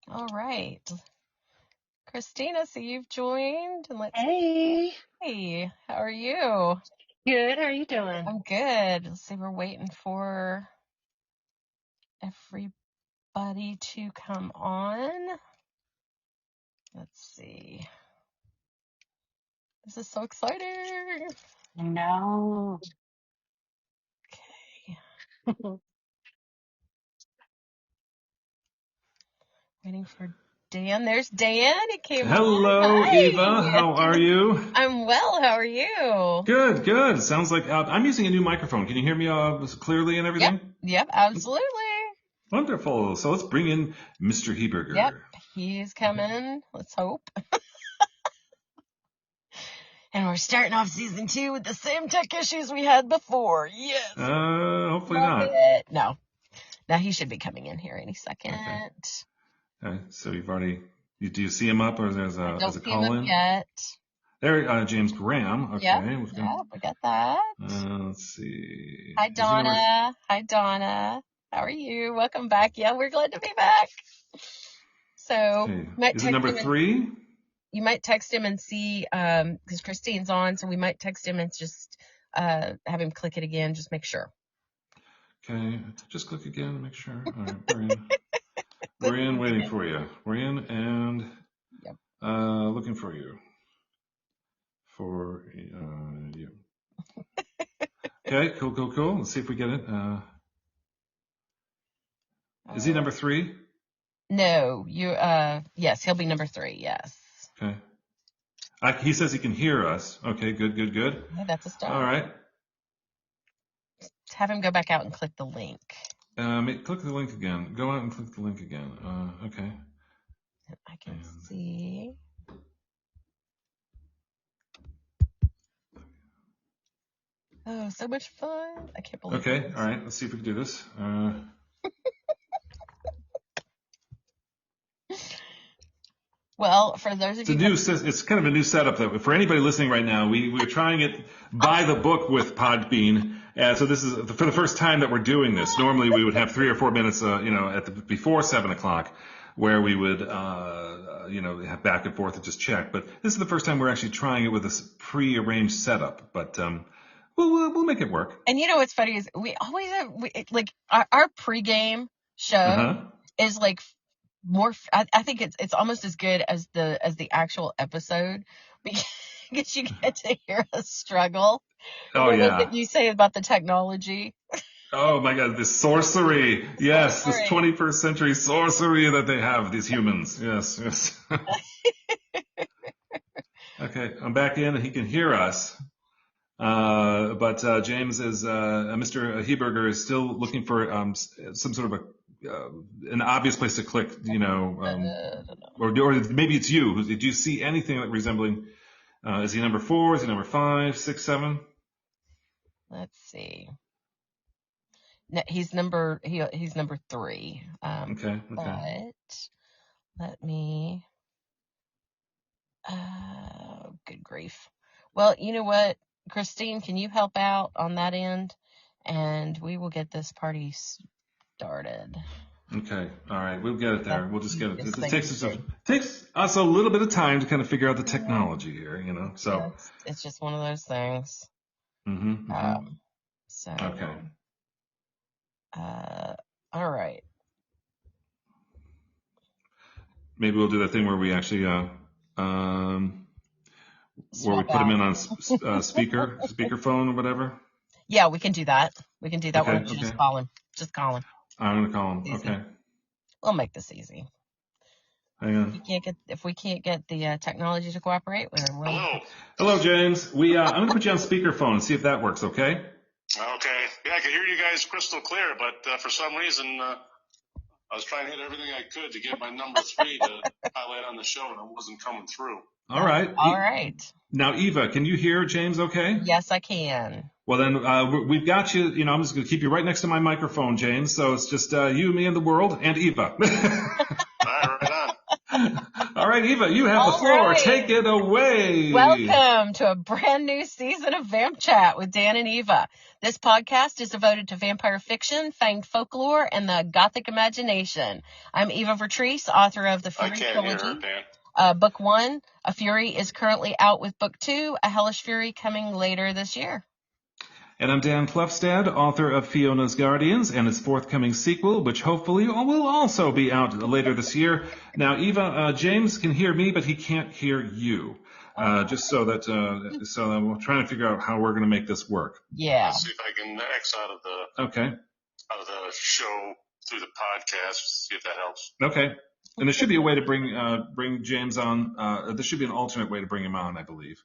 All right. Christina, so you've joined. And Hey, Hey, how are you? good. How are you doing? I'm good. Let's see, we're waiting for everybody to come on. Let's see. This is so exciting. No. Okay. Waiting for Dan. There's Dan. He came on. Hello, Eva. Hi. How are you? I'm well. How are you? Good, good. Sounds like I'm using a new microphone. Can you hear me clearly and everything? Yep, absolutely. Wonderful. So let's bring in Mr. Heberger. Yep, he's coming. Let's hope. And we're starting off season 2 with the same tech issues we had before. Yes. Hopefully Love not. it. No. Now he should be coming in here any second. Okay. So you've already. Do you see him up, or there's a Don't see call him in? Yet. There, James Graham. Okay. Yeah, we got that. Let's see. Hi, Donna. Hi, Donna. How are you? Welcome back. Yeah, we're glad to be back. So, is it number 3? You might text him and see, because Christine's on, so we might text him and just have him click it again. Just make sure. Okay, just click again to make sure. All right, we're in. We're in, waiting for you. We're in and looking for you. For you. Okay, cool. Let's see if we get it. Is he number 3? No, yes, he'll be number 3, yes. Okay. He says he can hear us. Okay, good. Yeah, that's a start. All right. Have him go back out and click the link. Click the link again. Go out and click the link again. Okay. I can see. Oh, so much fun. I can't believe it. Okay, all right. Let's see if we can do this. Well, for those of you... It's kind of a new setup, though. For anybody listening right now, we're trying it by the book with Podbean. So this is for the first time that we're doing this. Normally we would have 3 or 4 minutes, before 7 o'clock, where we would, have back and forth and just check. But this is the first time we're actually trying it with a pre-arranged setup. But we'll make it work. And you know what's funny is we always have our pregame show is like more. I think it's almost as good as the actual episode because you get to hear us struggle. Oh yeah. What you say about the technology? Oh my God, this sorcery! Yes, this 21st century sorcery that they have, these humans. Yes. Okay, I'm back in, and he can hear us. But James is Mr. Heberger is still looking for some sort of an obvious place to click, or maybe it's you. Did you see anything like resembling? Is he number 4? Is he number 5, 6, 7? Let's see. No, he's number 3. Okay. But let me. Good grief. Well, you know what, Christine, can you help out on that end, and we will get this party started. Okay. All right. We'll get it there. We'll just get it. It takes us a little bit of time to kind of figure out the technology here, So yeah, it's just one of those things. So. Okay. All right. Maybe we'll do that thing where we actually where we put them in on speakerphone or whatever. Yeah, we can do that. Why don't you just call him? I'm gonna call him. Easy. Okay. We'll make this easy. Hang on. If we can't get the technology to cooperate, Hello, James. I'm gonna put you on speakerphone and see if that works. Okay. Okay. Yeah, I can hear you guys crystal clear, but for some reason, I was trying to hit everything I could to get my number 3 to highlight on the show, and it wasn't coming through. All right. Now, Eva, can you hear James okay? Yes, I can. Well, then we've got you. I'm just going to keep you right next to my microphone, James. So it's just you, me, and the world, and Eva. All right, right on. All right, Eva, you have the floor. Right. Take it away. Welcome to a brand new season of VampChat with Dan and Eva. This podcast is devoted to vampire fiction, fanged folklore, and the gothic imagination. I'm Eva Vertreese, author of the Fury trilogy. Book 1, A Fury, is currently out with Book 2, A Hellish Fury, coming later this year. And I'm Dan Plufstad, author of Fiona's Guardians and its forthcoming sequel, which hopefully will also be out later this year. Now, Eva, James can hear me, but he can't hear you. Just so that, so I'm trying to figure out how we're going to make this work. Yeah. Let's see if I can X out of the show through the podcast. See if that helps. Okay. And there should be a way to bring James on. There should be an alternate way to bring him on, I believe.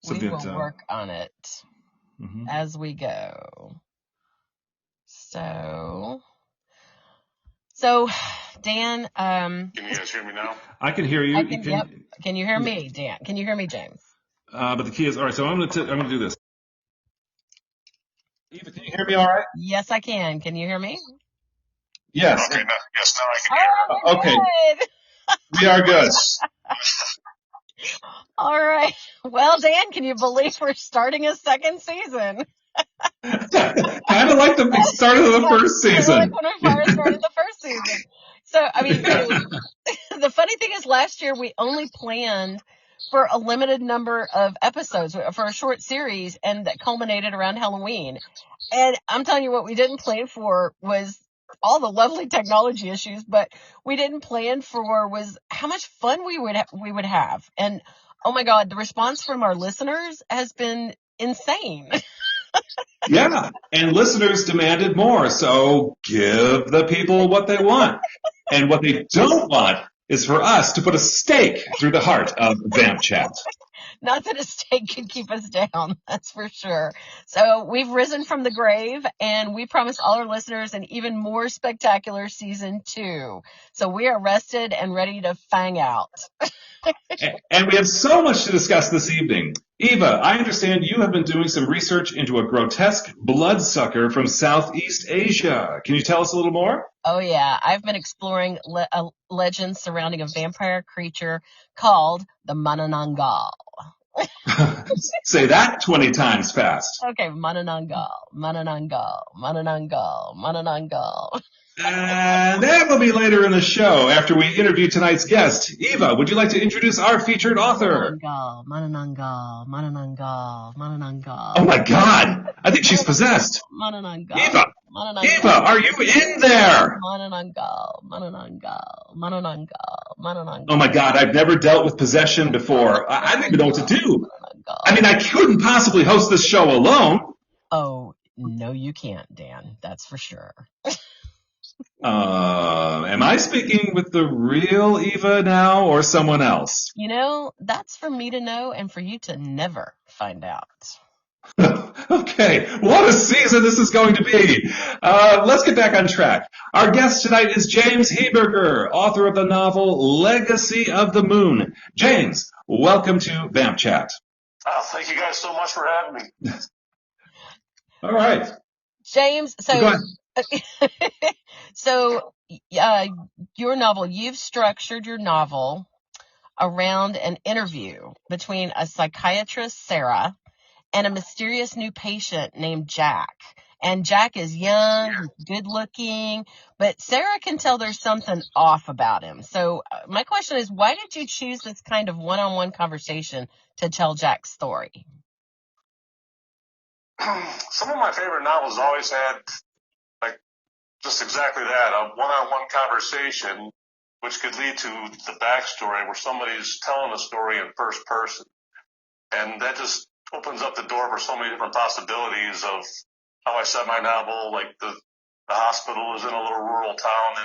We will work on it. Mm-hmm. As we go. So Dan, can you guys hear me now? I can hear you. Yep. Can you hear me, Dan? Can you hear me, James? But the key is, all right, so I'm going to do this. Eva, can you hear me all right? Yes, I can. Can you hear me? Yes. Okay, now I can hear you. Okay. Good. We are good. All right. Well, Dan, can you believe we're starting a second season? Kind of like the start of the first season. Like when we first started the first season. So, I mean, the funny thing is last year we only planned for a limited number of episodes for a short series, and that culminated around Halloween. And I'm telling you what we didn't plan for was all the lovely technology issues, but we didn't plan for was how much fun we would have. And oh my God, the response from our listeners has been insane. Yeah, and listeners demanded more, so give the people what they want. And what they don't want is for us to put a stake through the heart of VampChat. Not that a stake could keep us down, that's for sure. So we've risen from the grave, and we promise all our listeners an even more spectacular season 2. So we are rested and ready to fang out. And we have so much to discuss this evening. Eva, I understand you have been doing some research into a grotesque bloodsucker from Southeast Asia. Can you tell us a little more? Oh, yeah. I've been exploring legends surrounding a vampire creature called the Manananggal. Say that 20 times fast. Okay, Manananggal, Manananggal, Manananggal, Manananggal. And that will be later in the show after we interview tonight's guest. Eva, would you like to introduce our featured author? Manananggal, Manananggal, Manananggal. Oh my God! I think she's possessed. Manananggal. Eva! Eva, are you in there? Manananggal, Manananggal, Manananggal, Manananggal. Oh my God, I've never dealt with possession before. I don't even know what to do. I mean, I couldn't possibly host this show alone. Oh, no, you can't, Dan. That's for sure. Am I speaking with the real Eva now or someone else? You know, that's for me to know and for you to never find out. Okay, what a season this is going to be. Let's get back on track. Our guest tonight is James Heberger, author of the novel Legacy of the Moon. James, welcome to VampChat. Oh, thank you guys so much for having me. All right. James, Go ahead. So your novel, you've structured your novel around an interview between a psychiatrist, Sarah, and a mysterious new patient named Jack. And Jack is young, good looking, but Sarah can tell there's something off about him. So my question is, why did you choose this kind of one-on-one conversation to tell Jack's story? Some of my favorite novels always had just exactly that, a one-on-one conversation, which could lead to the backstory where somebody's telling a story in first person. And that just opens up the door for so many different possibilities of how I set my novel. Like the hospital is in a little rural town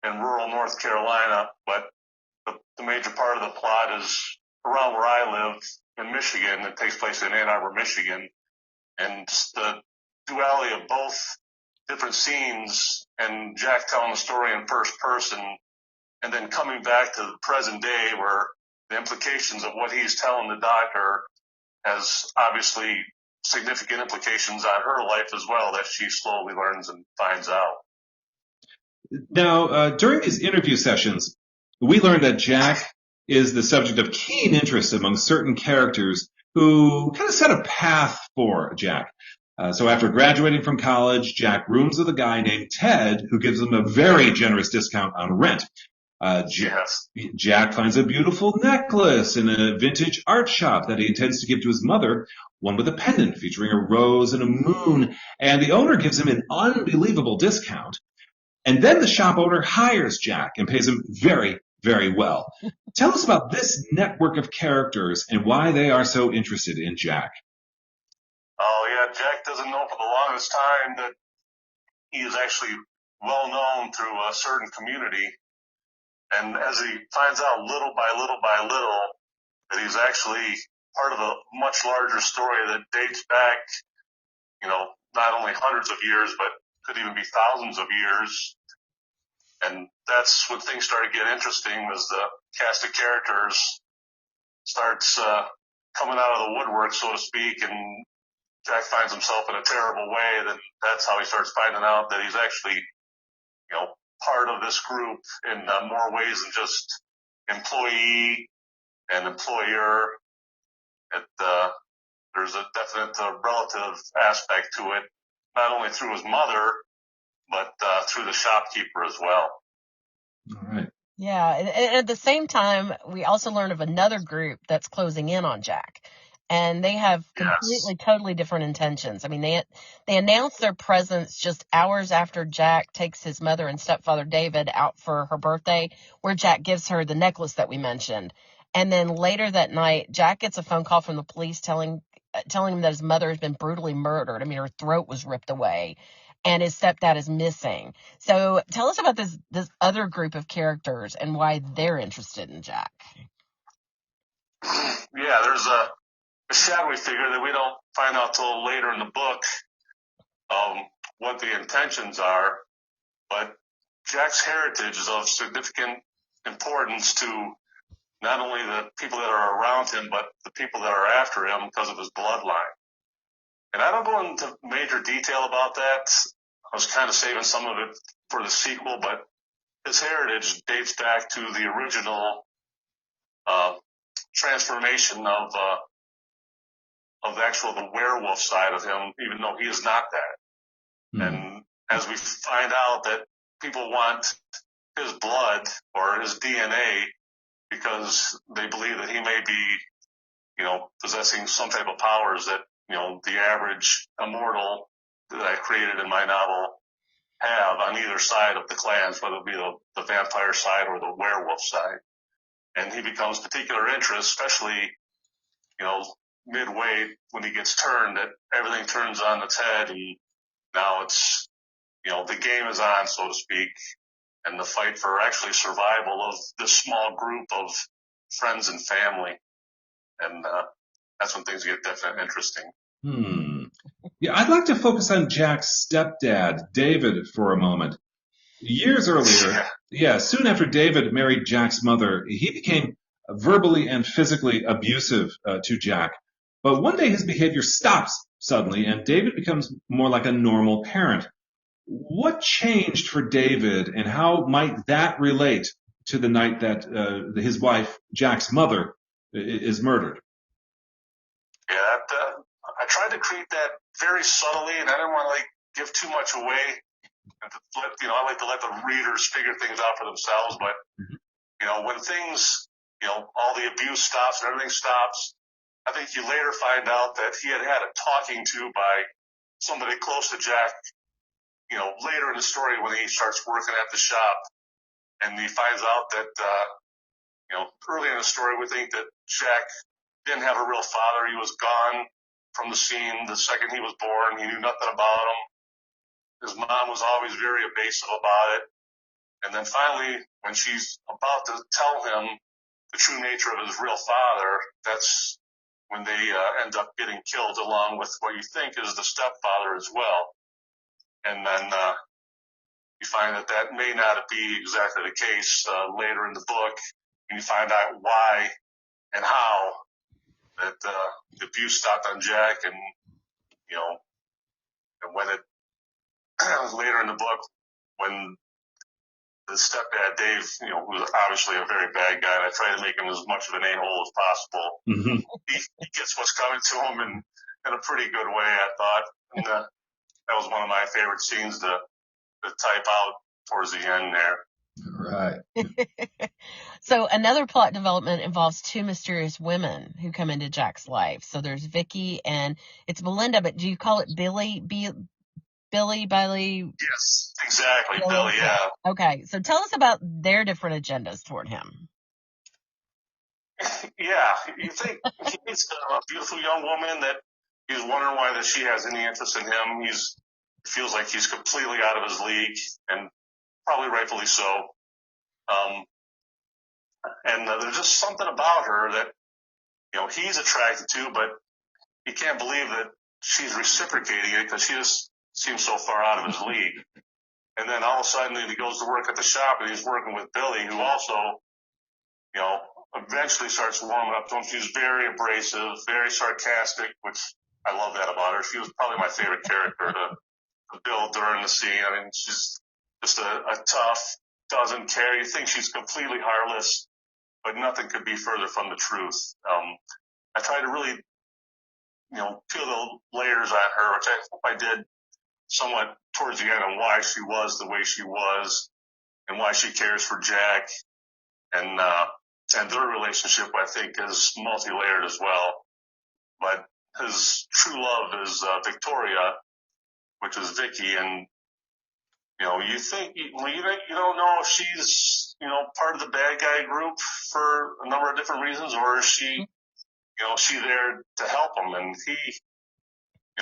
in rural North Carolina, but the major part of the plot is around where I live in Michigan. It takes place in Ann Arbor, Michigan. And just the duality of both different scenes and Jack telling the story in first person and then coming back to the present day where the implications of what he's telling the doctor has obviously significant implications on her life as well that she slowly learns and finds out. Now, during these interview sessions, we learned that Jack is the subject of keen interest among certain characters who kind of set a path for Jack. So after graduating from college, Jack rooms with a guy named Ted who gives him a very generous discount on rent. Jack finds a beautiful necklace in a vintage art shop that he intends to give to his mother, one with a pendant featuring a rose and a moon, and the owner gives him an unbelievable discount. And then the shop owner hires Jack and pays him very, very well. Tell us about this network of characters and why they are so interested in Jack. Oh, yeah, Jack doesn't know for the longest time that he is actually well known through a certain community. And as he finds out little by little by little that he's actually part of a much larger story that dates back, not only hundreds of years, but could even be thousands of years. And that's when things started to get interesting, as the cast of characters starts coming out of the woodwork, so to speak, and Jack finds himself in a terrible way. Then that's how he starts finding out that he's actually, part of this group in more ways than just employee and employer. There's a definite relative aspect to it, not only through his mother, but through the shopkeeper as well. All right. Yeah, and at the same time, we also learn of another group that's closing in on Jack. And they have completely, totally different intentions. I mean, they announce their presence just hours after Jack takes his mother and stepfather David out for her birthday, where Jack gives her the necklace that we mentioned. And then later that night, Jack gets a phone call from the police telling him that his mother has been brutally murdered. I mean, her throat was ripped away, and his stepdad is missing. So tell us about this other group of characters and why they're interested in Jack. Yeah, there's a shadowy figure that we don't find out till later in the book what the intentions are, but Jack's heritage is of significant importance to not only the people that are around him, but the people that are after him because of his bloodline. And I don't go into major detail about that. I was kind of saving some of it for the sequel, but his heritage dates back to the original transformation of the werewolf side of him, even though he is not that. Mm. And as we find out that people want his blood or his DNA because they believe that he may be, possessing some type of powers that, the average immortal that I created in my novel have on either side of the clans, whether it be the vampire side or the werewolf side. And he becomes particular interest, especially, midway when he gets turned, that everything turns on its head, and now it's, the game is on, so to speak, and the fight for actually survival of this small group of friends and family. And that's when things get definitely interesting. Yeah, I'd like to focus on Jack's stepdad, David, for a moment. Years earlier, soon after David married Jack's mother, he became verbally and physically abusive to Jack. But one day his behavior stops suddenly, and David becomes more like a normal parent. What changed for David, and how might that relate to the night that his wife, Jack's mother, is murdered? Yeah, I tried to create that very subtly, and I didn't want to give too much away. And I like to let the readers figure things out for themselves. But when things, all the abuse stops and everything stops, I think you later find out that he had a talking to by somebody close to Jack. Later in the story when he starts working at the shop, and he finds out that, early in the story we think that Jack didn't have a real father. He was gone from the scene the second he was born. He knew nothing about him. His mom was always very evasive about it. And then finally, when she's about to tell him the true nature of his real father, that's when they end up getting killed, along with what you think is the stepfather as well. And then you find that may not be exactly the case later in the book, and you find out why and how that the abuse stopped on Jack, and and when it later in the book, when the stepdad, Dave, who's obviously a very bad guy, and I try to make him as much of an a-hole as possible. Mm-hmm. He gets what's coming to him in a pretty good way, I thought. And that was one of my favorite scenes to type out towards the end there. Right. So another plot development involves two mysterious women who come into Jack's life. So there's Vicky and it's Belinda, but do you call it Billy? Billy? Yes, exactly. Billy, yeah. Okay, so tell us about their different agendas toward him. Yeah, you think he's a beautiful young woman that he's wondering why that she has any interest in him. He feels like he's completely out of his league, and probably rightfully so. And there's just something about her that, he's attracted to, but he can't believe that she's reciprocating it because she just seems so far out of his league. And then all of a sudden he goes to work at the shop and he's working with Billy, who also, eventually starts warming up to him. She's very abrasive, very sarcastic, which I love that about her. She was probably my favorite character to build during the scene. I mean, she's just a tough, doesn't care. You think she's completely heartless, but nothing could be further from the truth. I tried to really, peel the layers on her, which I hope I did somewhat towards the end on why she was the way she was and why she cares for Jack. And their relationship, I think, is multi-layered as well. But his true love is Victoria, which is Vicky, and you think you don't know if she's part of the bad guy group for a number of different reasons, or is she she there to help him? And he,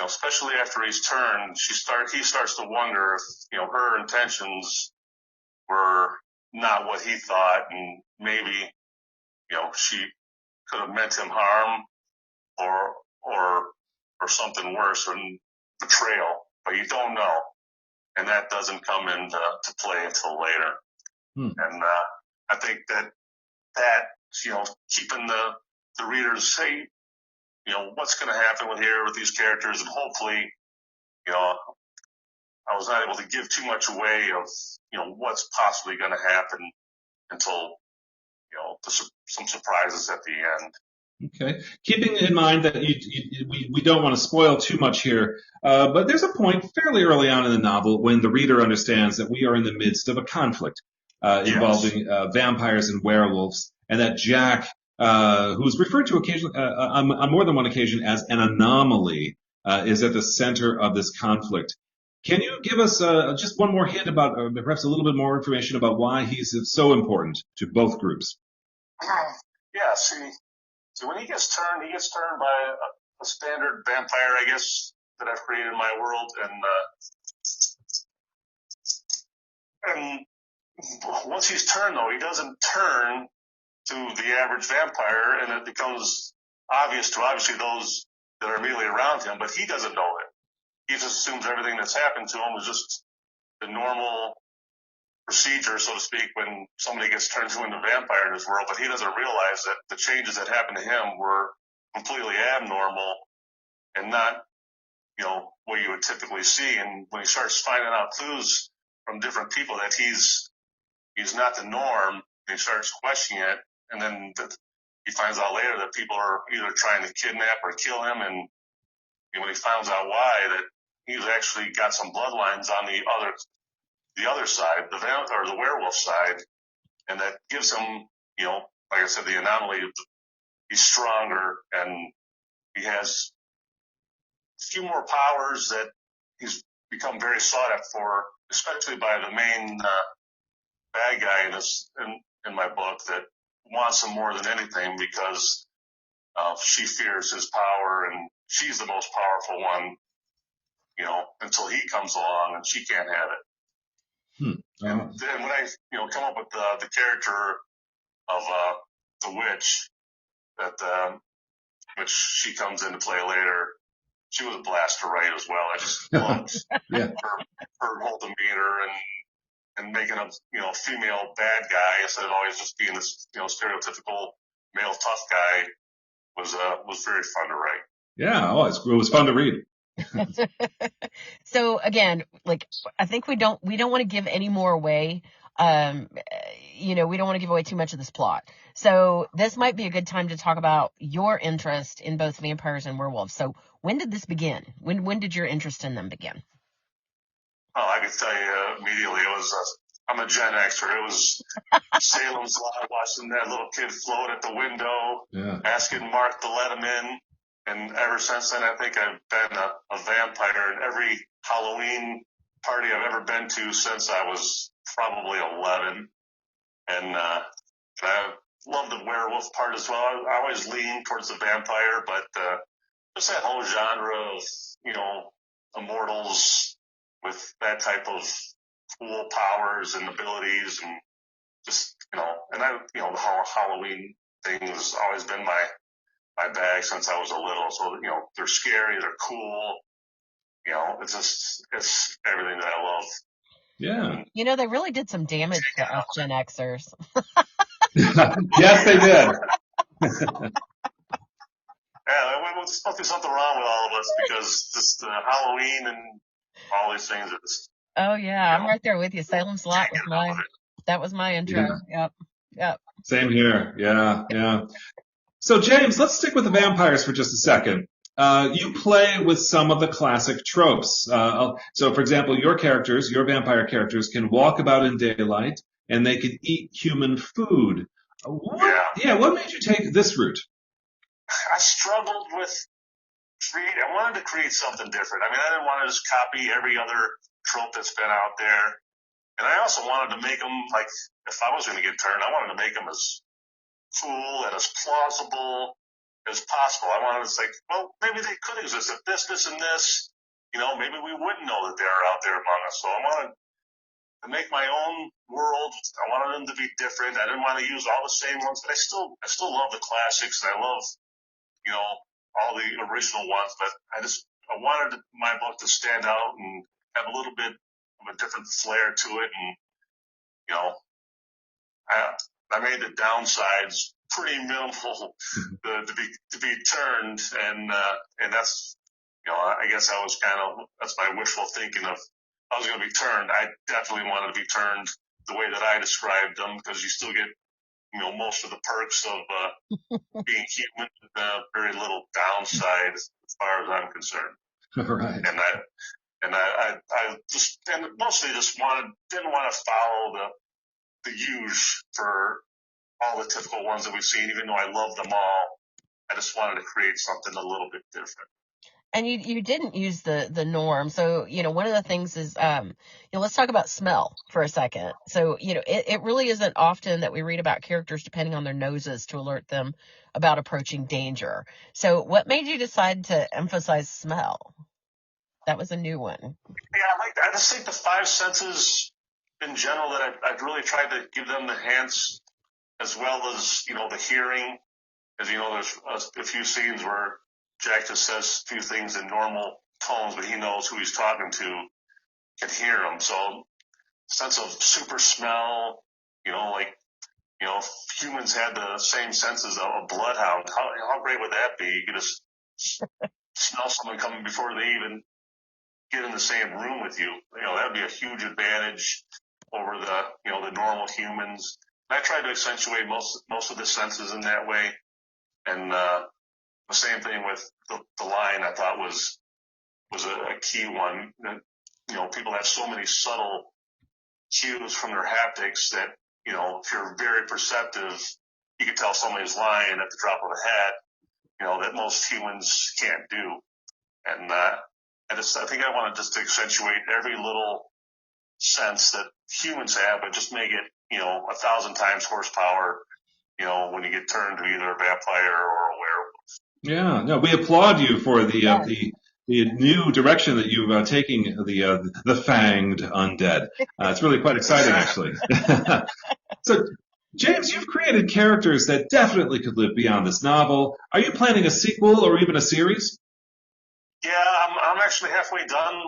especially after he's turned, he starts to wonder if her intentions were not what he thought, and maybe she could have meant him harm or something worse, or betrayal, but you don't know. And that doesn't come into play until later. And I think that keeping the readers say, what's going to happen with these characters, and hopefully, I was not able to give too much away of, what's possibly going to happen until, some surprises at the end. Okay. Keeping in mind that we don't want to spoil too much here, but there's a point fairly early on in the novel when the reader understands that we are in the midst of a conflict involving vampires and werewolves, and that Jack, who's referred to occasionally on more than one occasion as an anomaly, is at the center of this conflict. Can you give us just one more hint about, perhaps a little bit more information about why he's so important to both groups? Yeah, so when he gets turned by a standard vampire, I guess, that I've created in my world, and once he's turned, though, he doesn't turn to the average vampire, and it becomes obvious to obviously those that are immediately around him, but he doesn't know it. He just assumes everything that's happened to him is just the normal procedure, so to speak, when somebody gets turned into a vampire in his world, but he doesn't realize that the changes that happened to him were completely abnormal and not, what you would typically see. And when he starts finding out clues from different people that he's not the norm, and he starts questioning it, and then he finds out later that people are either trying to kidnap or kill him, and when he finds out why, that he's actually got some bloodlines on the other side, the werewolf side, and that gives him, like I said, the anomaly. He's stronger, and he has a few more powers that he's become very sought after for, especially by the main bad guy in my book, that wants him more than anything because she fears his power, and she's the most powerful one, until he comes along, and she can't have it. And then when I, come up with the character of the witch, which she comes into play later, she was a blast to write as well. I just loved her whole demeanor and making a female bad guy instead of always just being this stereotypical male tough guy was very fun to write. Yeah, it was fun to read. So again, I think we don't want to give any more away we don't want to give away too much of this plot. So this might be a good time to talk about your interest in both vampires and werewolves. So when did this begin? When did your interest in them begin? Oh, I can tell you immediately. I'm a Gen Xer. It was Salem's Lot, watching that little kid float at the window, asking Mark to let him in. And ever since then, I think I've been a vampire in every Halloween party I've ever been to since I was probably 11. And I love the werewolf part as well. I always lean towards the vampire, but just that whole genre of, immortals with that type of cool powers and abilities, and just, and the whole Halloween thing has always been my bag since I was a little. So, they're scary, they're cool, it's everything that I love. Yeah. They really did some damage to us Gen Xers. Yes, they did. Yeah, there's must be something wrong with all of us, because just Halloween and all these things are just. Oh yeah, I'm right there with you. Salem's Lot was my intro. Yeah. Yep. Same here. Yeah. So James, let's stick with the vampires for just a second. You play with some of the classic tropes. So for example, your vampire characters can walk about in daylight, and they can eat human food. What made you take this route? I struggled with I wanted to create something different. I mean, I didn't want to just copy every other trope that's been out there. And I also wanted to make them, like, if I was going to get turned, I wanted to make them as cool and as plausible as possible. I wanted to say, well, maybe they could exist if this, and this. Maybe we wouldn't know that they're out there among us. So I wanted to make my own world. I wanted them to be different. I didn't want to use all the same ones, but I still love the classics, and I love, all the original ones. But I wanted my book to stand out and have a little bit of a different flair to it. And, I made the downsides pretty minimal to be turned. And that's, I guess that's my wishful thinking of, I was going to be turned. I definitely wanted to be turned the way that I described them, because you still get, most of the perks of being human with very little downside as far as I'm concerned. Right. And I mostly just didn't want to follow the huge for all the typical ones that we've seen, even though I love them all. I just wanted to create something a little bit different. And you didn't use the norm. So, one of the things is, let's talk about smell for a second. So, it really isn't often that we read about characters depending on their noses to alert them about approaching danger. So what made you decide to emphasize smell? That was a new one. Yeah, I just think the five senses in general, that I've really tried to give them the hands as well as, the hearing. As there's a few scenes where Jack just says a few things in normal tones, but he knows who he's talking to, can hear them. So sense of super smell, if humans had the same senses of a bloodhound, how great would that be? You could just smell someone coming before they even get in the same room with you. That'd be a huge advantage over the normal humans. And I tried to accentuate most of the senses in that way. And the same thing with the line, I thought was a key one. People have so many subtle cues from their haptics that, if you're very perceptive, you can tell somebody's lying at the drop of a hat, that most humans can't do. And I think I wanted just to accentuate every little sense that humans have, but just make it, 1,000 times horsepower, when you get turned to either a vampire or a werewolf. Yeah, no, we applaud you for the new direction that you've taking the fanged undead. It's really quite exciting, actually. So, James, you've created characters that definitely could live beyond this novel. Are you planning a sequel or even a series? Yeah, I'm actually halfway done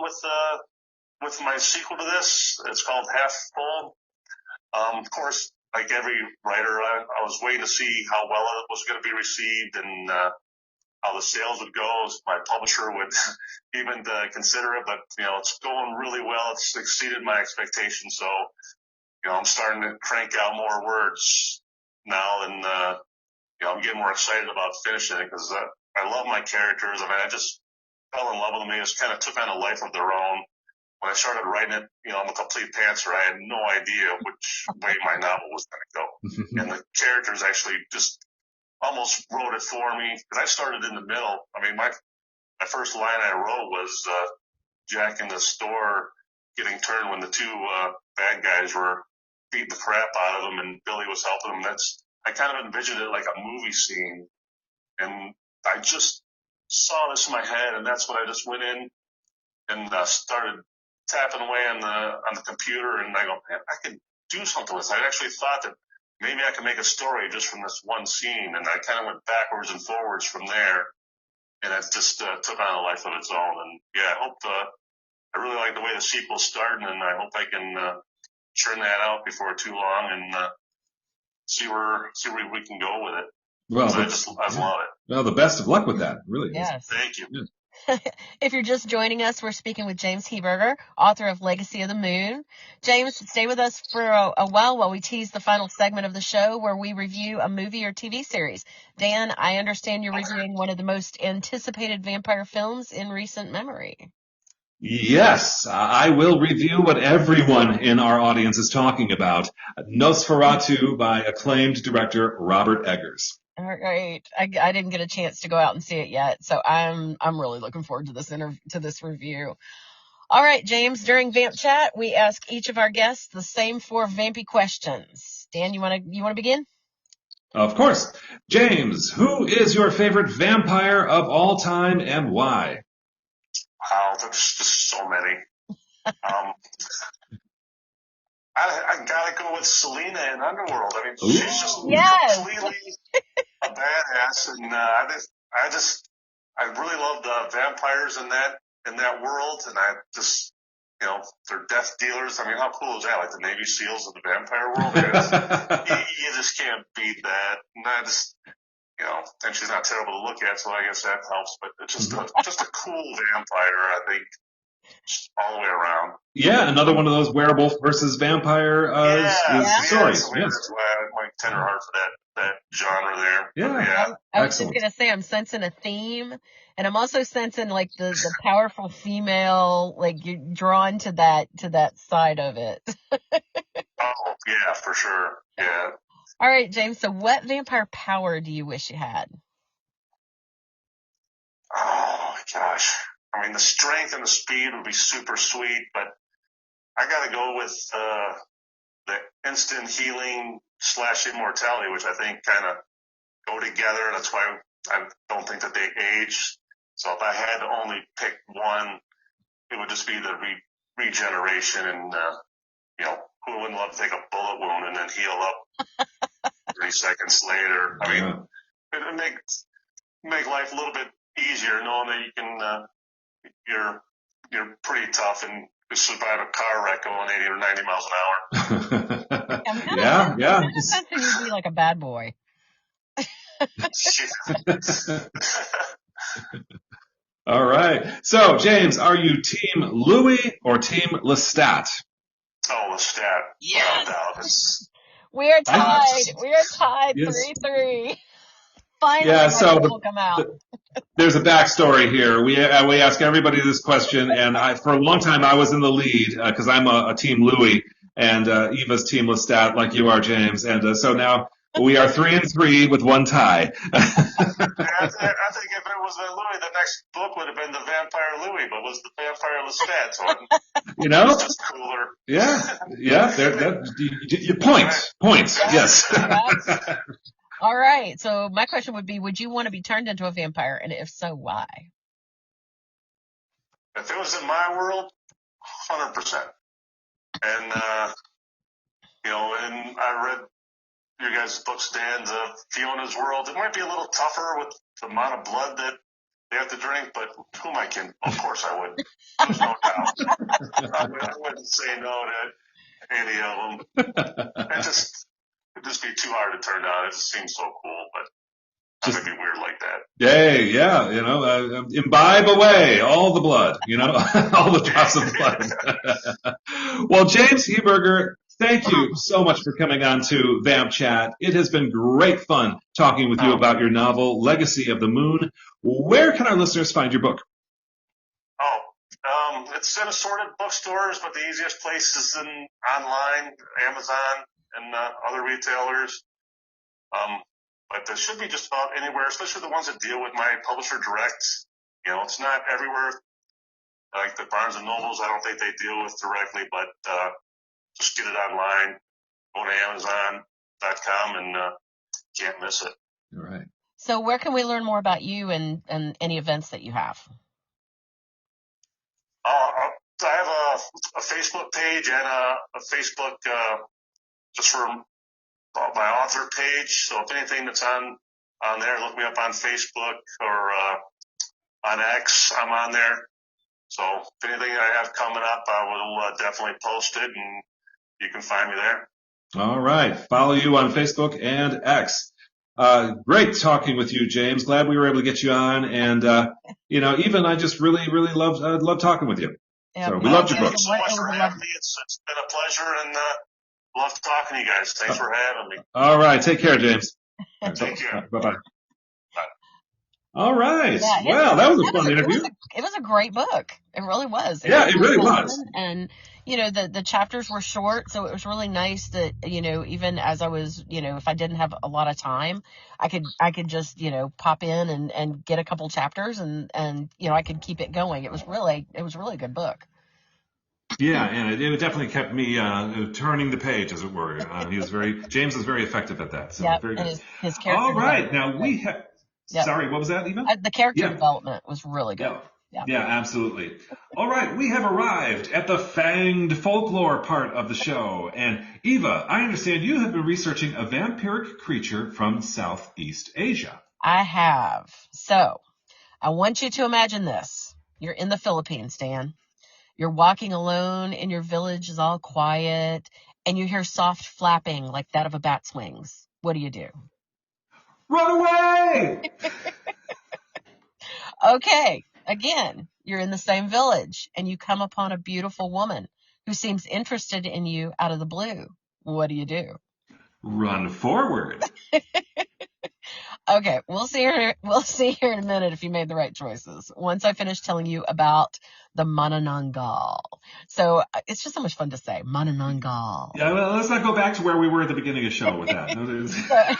with my sequel to this. It's called Half Full. Of course, like every writer, I was waiting to see how well it was going to be received and how the sales would go. My publisher would even consider it, but it's going really well. It's exceeded my expectations. So I'm starting to crank out more words now, and I'm getting more excited about finishing it because I love my characters. I mean, I just fell in love with them. They just kind of took on a life of their own. When I started writing it, I'm a complete pantser. I had no idea which way my novel was going to go. And the characters actually just almost wrote it for me. Because I started in the middle. I mean, my first line I wrote was Jack in the store getting turned when the two bad guys were beating the crap out of him and Billy was helping him. I kind of envisioned it like a movie scene. And I just saw this in my head, and that's what I just went in and started tapping away on the computer, and I go, man, I can do something with it. I actually thought that maybe I could make a story just from this one scene, and I kind of went backwards and forwards from there, and it just took on a life of its own. And yeah, I really like the way the sequel's starting, and I hope I can churn that out before too long and see where we can go with it. Well, I love it. Well, the best of luck with that, really. Yes. Thank you. Yeah. If you're just joining us, we're speaking with James Heberger, author of Legacy of the Moon. James, stay with us for a while we tease the final segment of the show where we review a movie or TV series. Dan, I understand you're reviewing one of the most anticipated vampire films in recent memory. Yes, I will review what everyone in our audience is talking about, Nosferatu by acclaimed director Robert Eggers. All right. I didn't get a chance to go out and see it yet, so I'm really looking forward to this review. All right, James, during VampChat, we ask each of our guests the same 4 vampy questions. Dan, you want to begin? Of course. James, who is your favorite vampire of all time and why? Wow, there's just so many. I gotta go with Selena in Underworld. I mean, she's just completely a badass, and I really love the vampires in that world, and I just, they're death dealers. I mean, how cool is that? Like the Navy SEALs of the vampire world. You just can't beat that. And I just, and she's not terrible to look at, so I guess that helps. But it's just a cool vampire, I think, all the way around. Yeah, another one of those werewolf versus vampire stories. Yeah, that's why I have my tender heart for that genre there. Yeah. I was just gonna say I'm sensing a theme, and I'm also sensing like the powerful female, like you're drawn to that side of it. Oh yeah, for sure. Yeah. All right, James. So, what vampire power do you wish you had? Oh gosh. I mean, the strength and the speed would be super sweet, but I got to go with the instant healing / immortality, which I think kind of go together. That's why I don't think that they age. So if I had to only pick one, it would just be the regeneration. And, who wouldn't love to take a bullet wound and then heal up 30 seconds later? I mean, it would make life a little bit easier knowing that you can you're pretty tough and you survive a car wreck going 80 or 90 miles an hour. I'm sensing you'd be like a bad boy. All right. So, James, are you Team Louis or Team Lestat? Oh, Lestat. Yes. We are tied. Yes. 3-3. Finally, will come out. There's a backstory here. We ask everybody this question, and for a long time I was in the lead because I'm a Team Louis, and Eva's Team Lestat, like you are, James. And so now we are 3-3 with one tie. I think if it was Louis, the next book would have been the Vampire Louis, but it was the Vampire Lestat. So it's just cooler. Yeah. You points. Yes. All right. So my question would be, would you want to be turned into a vampire? And if so, why? If it was in my world, 100%. And, and I read your guys' book, Dan's Fiona's World. It might be a little tougher with the amount of blood that they have to drink, but who am I kidding? Of course I would. There's no doubt. I wouldn't say no to any of them. It'd just be too hard to turn down. It just seems so cool, but that would be weird like that. Yay, yeah, imbibe away all the blood, all the drops of blood. Well, James Heberger, Thank you so much for coming on to VampChat. It has been great fun talking with you about your novel, Legacy of the Moon. Where can our listeners find your book? It's in assorted bookstores, but the easiest place is online, Amazon, and other retailers. But there should be just about anywhere, especially the ones that deal with my publisher direct. It's not everywhere. Like the Barnes and Nobles, I don't think they deal with directly, but just get it online. Go to Amazon.com and can't miss it. All right. So where can we learn more about you and any events that you have? I have a Facebook page and a Facebook just for my author page. So if anything that's on there, look me up on Facebook or on X. I'm on there. So if anything I have coming up, I will definitely post it, and you can find me there. All right. Follow you on Facebook and X. Great talking with you, James. Glad we were able to get you on. And, even I just really, really love talking with you. Yeah, so we loved your book. Thanks so much for having me. It's been a pleasure, and love talking to you guys. Thanks for having me. All right. Take care, James. Take care. Bye-bye. All right. Yeah, that was a fun interview. It was a great book. It really was. It really was. And, the chapters were short, so it was really nice that, even as I was, if I didn't have a lot of time, I could just, pop in and get a couple chapters and, I could keep it going. It was really a good book. Yeah, and it definitely kept me turning the page, as it were. James is very effective at that. So very good. His character. All right. Now we have. Yep. Sorry, what was that, Eva? The character development was really good. Yeah, absolutely. All right, we have arrived at the fanged folklore part of the show. And Eva, I understand you have been researching a vampiric creature from Southeast Asia. I have. So, I want you to imagine this. You're in the Philippines, Dan. You're walking alone and your village is all quiet, and you hear soft flapping like that of a bat's wings. What do? Run away! Okay, again, you're in the same village, and you come upon a beautiful woman who seems interested in you out of the blue. What do? Run forward. Okay, we'll see here in a minute if you made the right choices. Once I finish telling you about the Manananggal. So it's just so much fun to say, Manananggal. Yeah, well, let's not go back to where we were at the beginning of the show with that.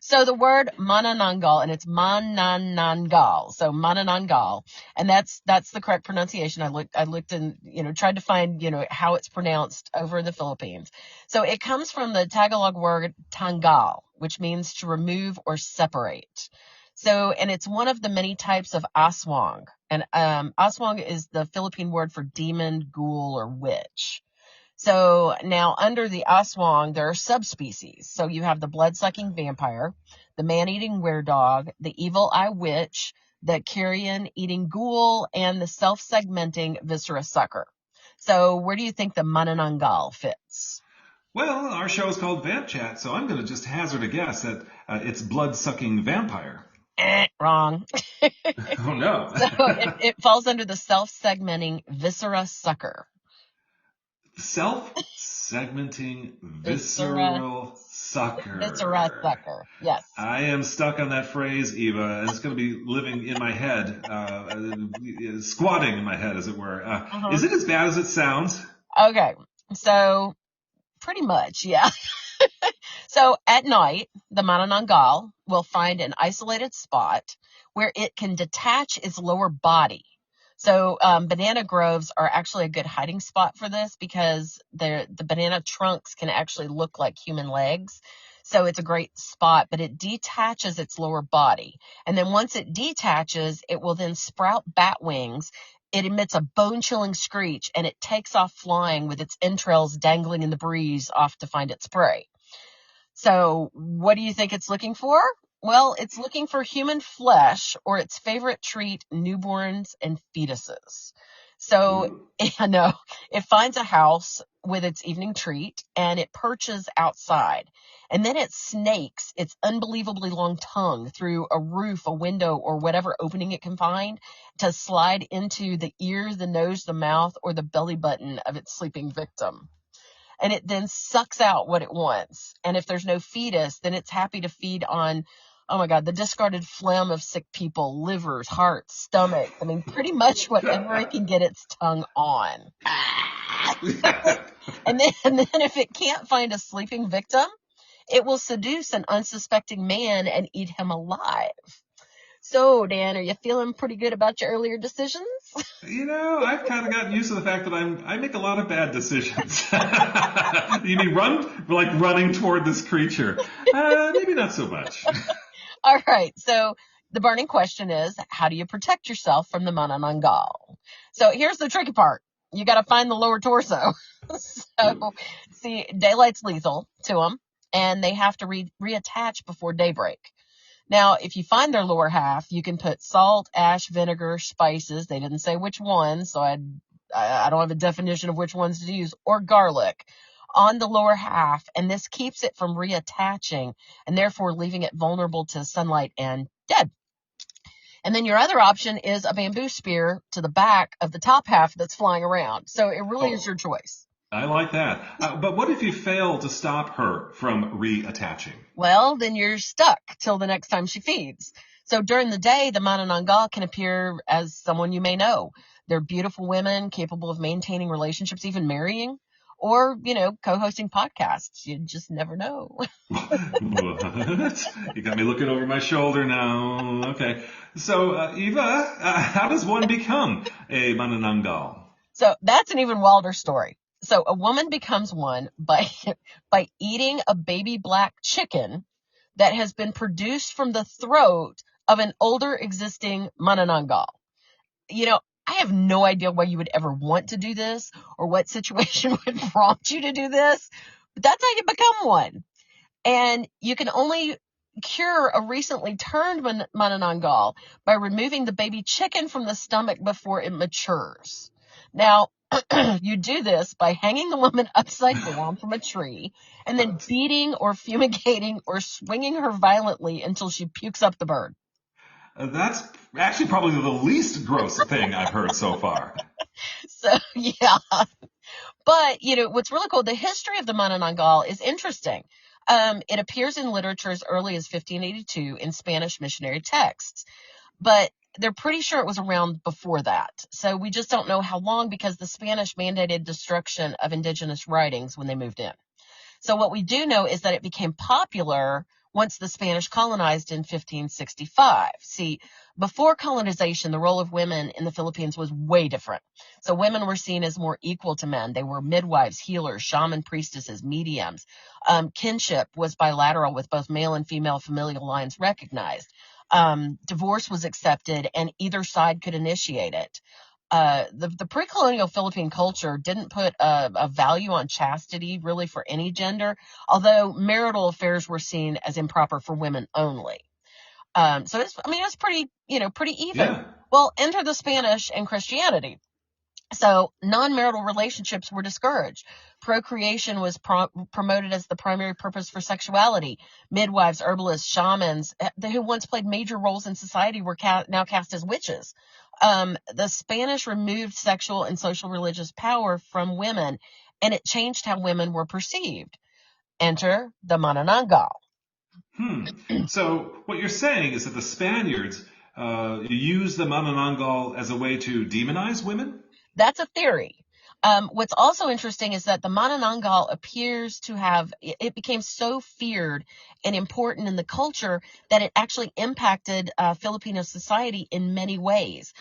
So the word Manananggal, and it's Manananggal. So Manananggal, and that's the correct pronunciation. I looked and, tried to find, how it's pronounced over in the Philippines. So it comes from the Tagalog word tanggal, which means to remove or separate. So, and it's one of the many types of aswang. And aswang is the Philippine word for demon, ghoul, or witch. So now under the aswang, there are subspecies. So you have the blood-sucking vampire, the man-eating were-dog, the evil-eye witch, the carrion-eating ghoul, and the self-segmenting viscera sucker. So where do you think the Manananggal fits? Well, our show is called VampChat, so I'm going to just hazard a guess that it's blood-sucking vampire. Wrong. Oh, no. So it falls under the self-segmenting viscera sucker. Self-segmenting visceral sucker. Viscera sucker, yes. I am stuck on that phrase, Eva, and it's going to be living in my head, squatting in my head, as it were. Is it as bad as it sounds? Okay, so pretty much, yeah. So at night, the Manananggal will find an isolated spot where it can detach its lower body. So banana groves are actually a good hiding spot for this because the banana trunks can actually look like human legs. So it's a great spot, but it detaches its lower body. And then once it detaches, it will then sprout bat wings. It emits a bone-chilling screech, and it takes off flying with its entrails dangling in the breeze off to find its prey. So what do you think it's looking for? Well, it's looking for human flesh or its favorite treat, newborns and fetuses. So, I know, it finds a house with its evening treat and it perches outside. And then it snakes its unbelievably long tongue through a roof, a window, or whatever opening it can find to slide into the ear, the nose, the mouth, or the belly button of its sleeping victim. and it then sucks out what it wants. And if there's no fetus, then it's happy to feed on, oh my God, the discarded phlegm of sick people, livers, hearts, stomachs. I mean, pretty much whatever it can get its tongue on. and then if it can't find a sleeping victim, it will seduce an unsuspecting man and eat him alive. So, Dan, are you feeling pretty good about your earlier decisions? I've kind of gotten used to the fact that I make a lot of bad decisions. You mean running toward this creature? Maybe not so much. All right. So the burning question is, how do you protect yourself from the Manananggal? So here's the tricky part. You got to find the lower torso. So, see, daylight's lethal to them, and they have to reattach before daybreak. Now, if you find their lower half, you can put salt, ash, vinegar, spices. They didn't say which ones, so I don't have a definition of which ones to use, or garlic on the lower half, and this keeps it from reattaching and therefore leaving it vulnerable to sunlight and dead. And then your other option is a bamboo spear to the back of the top half that's flying around. So it really is your choice. I like that. But what if you fail to stop her from reattaching? Well, then you're stuck till the next time she feeds. So during the day, the Manananggal can appear as someone you may know. They're beautiful women capable of maintaining relationships, even marrying, or, co-hosting podcasts. You just never know. What? You got me looking over my shoulder now. Okay. So, Eva, how does one become a Manananggal? So that's an even wilder story. So a woman becomes one by eating a baby black chicken that has been produced from the throat of an older existing Manananggal. I have no idea why you would ever want to do this or what situation would prompt you to do this, but that's how you become one. And you can only cure a recently turned Manananggal by removing the baby chicken from the stomach before it matures. Now, you do this by hanging the woman upside down from a tree and then beating or fumigating or swinging her violently until she pukes up the bird. That's actually probably the least gross thing I've heard so far. So, yeah. But, what's really cool, the history of the Manananggal is interesting. It appears in literature as early as 1582 in Spanish missionary texts. But they're pretty sure it was around before that. So we just don't know how long because the Spanish mandated destruction of indigenous writings when they moved in. So what we do know is that it became popular once the Spanish colonized in 1565. See, before colonization, the role of women in the Philippines was way different. So women were seen as more equal to men. They were midwives, healers, shaman priestesses, mediums. Kinship was bilateral with both male and female familial lines recognized. Divorce was accepted and either side could initiate it. The pre-colonial Philippine culture didn't put a value on chastity really for any gender, although marital affairs were seen as improper for women only. So it's pretty even. Yeah. Well, enter the Spanish and Christianity. So non-marital relationships were discouraged. Procreation was promoted as the primary purpose for sexuality. Midwives, herbalists, shamans, who once played major roles in society were now cast as witches. The Spanish removed sexual and social religious power from women, and it changed how women were perceived. Enter the Manananggal. So what you're saying is that the Spaniards used the Manananggal as a way to demonize women? That's a theory. What's also interesting is that the Manananggal appears to have, it became so feared and important in the culture that it actually impacted Filipino society in many ways.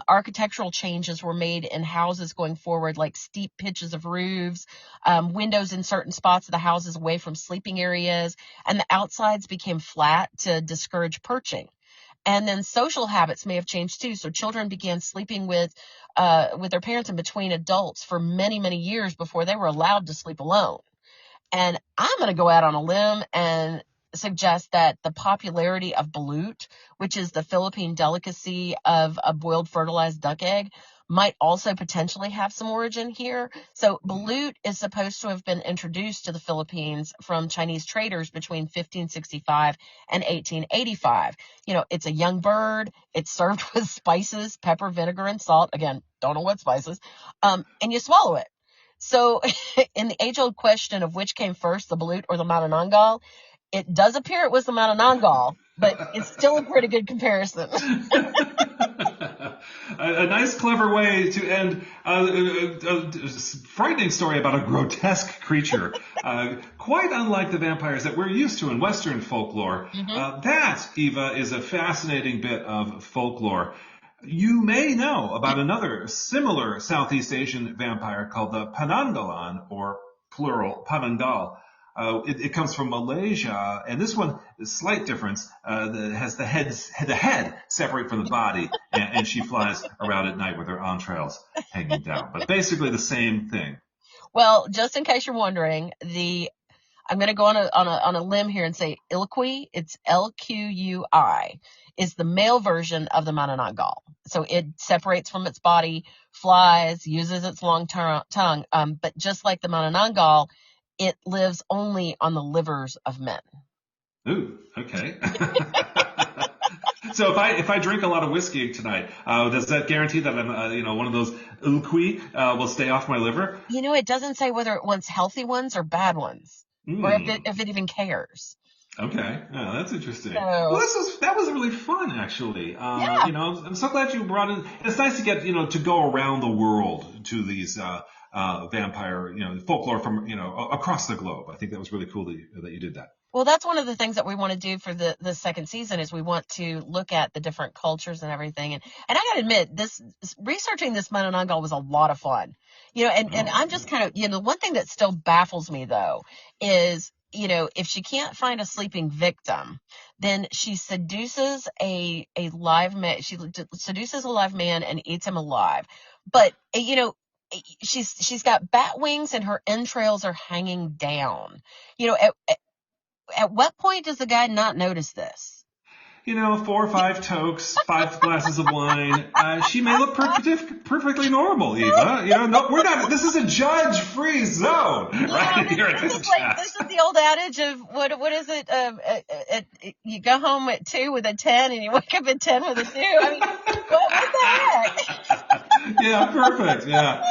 Architectural changes were made in houses going forward, like steep pitches of roofs, windows in certain spots of the houses away from sleeping areas, and the outsides became flat to discourage perching. And then social habits may have changed too. So children began sleeping with their parents and between adults for many, many years before they were allowed to sleep alone. And I'm going to go out on a limb and suggest that the popularity of balut, which is the Philippine delicacy of a boiled fertilized duck egg, might also potentially have some origin here. So balut is supposed to have been introduced to the Philippines from Chinese traders between 1565 and 1885. It's a young bird. It's served with spices, pepper, vinegar, and salt. Again, don't know what spices. And you swallow it. So in the age-old question of which came first, the balut or the Manananggal, it does appear it was the Manananggal, but it's still a pretty good comparison. A nice, clever way to end a frightening story about a grotesque creature, quite unlike the vampires that we're used to in Western folklore. That, Eva, is a fascinating bit of folklore. You may know about another similar Southeast Asian vampire called the Panangalan, or plural, Panangal. It comes from Malaysia, and this one, a slight difference, has the head separate from the body, and she flies around at night with her entrails hanging down. But basically the same thing. Well, just in case you're wondering, I'm going to go on a limb here and say Ilqui, it's L-Q-U-I, is the male version of the Manananggal. So it separates from its body, flies, uses its long tongue, but just like the Manananggal, it lives only on the livers of men. Ooh, okay. So if I drink a lot of whiskey tonight, does that guarantee that I'm one of those Ilqui will stay off my liver? It doesn't say whether it wants healthy ones or bad ones, or if it even cares. Okay, yeah, that's interesting. So, well, that was really fun, actually. Yeah. I'm so glad you brought in. It's nice to get to go around the world to these vampire folklore from across the globe. I think that was really cool that you did that. Well, that's one of the things that we want to do for the second season is we want to look at the different cultures and everything. And I got to admit, researching this Manananggal was a lot of fun. And I'm just kind of, one thing that still baffles me though is, if she can't find a sleeping victim, then she seduces a live man. She seduces a live man and eats him alive. But, she's got bat wings and her entrails are hanging down. At what point does the guy not notice this? 4 or 5 tokes, 5 glasses of wine. She may look perfectly normal, Eva. No, we're not. This is a judge-free zone, right here at this is the old adage of what is it? You go home at 2 with a 10, and you wake up at 10 with a 2. I mean, what the heck? Yeah, perfect. Yeah.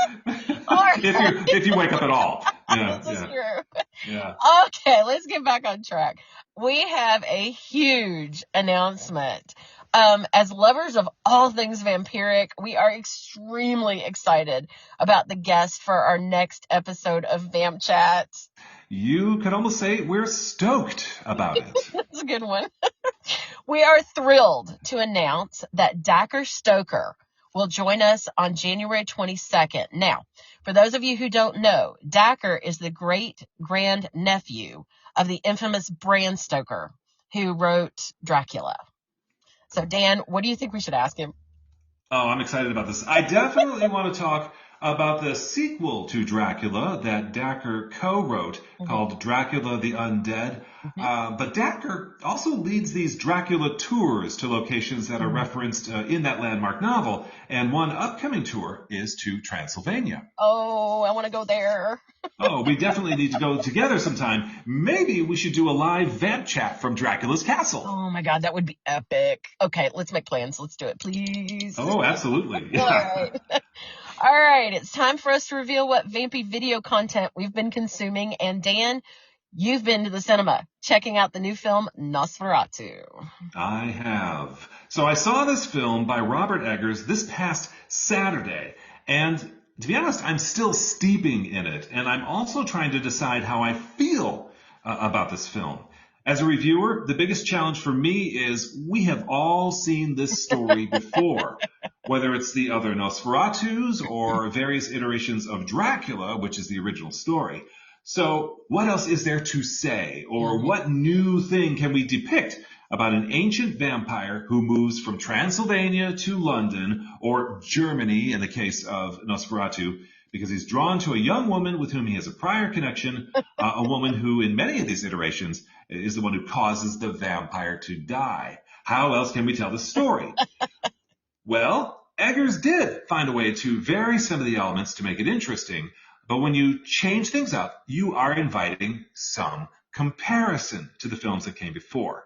Right. If you wake up at all. Yeah. This is true. Yeah. Okay, let's get back on track. We have a huge announcement. As lovers of all things vampiric, we are extremely excited about the guest for our next episode of VampChat. You could almost say we're stoked about it. That's a good one. We are thrilled to announce that Dacker Stoker will join us on January 22nd. Now, for those of you who don't know, Dacker is the great-grand nephew of the infamous Bram Stoker, who wrote Dracula. So, Dan, what do you think we should ask him? Oh, I'm excited about this. I definitely want to talk about the sequel to Dracula that Dacker co-wrote called Dracula the Undead. But Dacker also leads these Dracula tours to locations that are referenced in that landmark novel. And one upcoming tour is to Transylvania. Oh, I want to go there. Oh, we definitely need to go together sometime. Maybe we should do a live VampChat from Dracula's castle. Oh my God, that would be epic. Okay, let's make plans. Let's do it, please. Oh, absolutely. All right. All right, it's time for us to reveal what vampy video content we've been consuming. And Dan, you've been to the cinema checking out the new film Nosferatu. I have. So I saw this film by Robert Eggers this past Saturday, and to be honest, I'm still steeping in it, and I'm also trying to decide how I feel about this film. As a reviewer, the biggest challenge for me is we have all seen this story before, whether it's the other Nosferatus or various iterations of Dracula, which is the original story. So what else is there to say, or what new thing can we depict about an ancient vampire who moves from Transylvania to London, or Germany in the case of Nosferatu, because he's drawn to a young woman with whom he has a prior connection, a woman who in many of these iterations is the one who causes the vampire to die. How else can we tell the story? Well, Eggers did find a way to vary some of the elements to make it interesting, but when you change things up, you are inviting some comparison to the films that came before.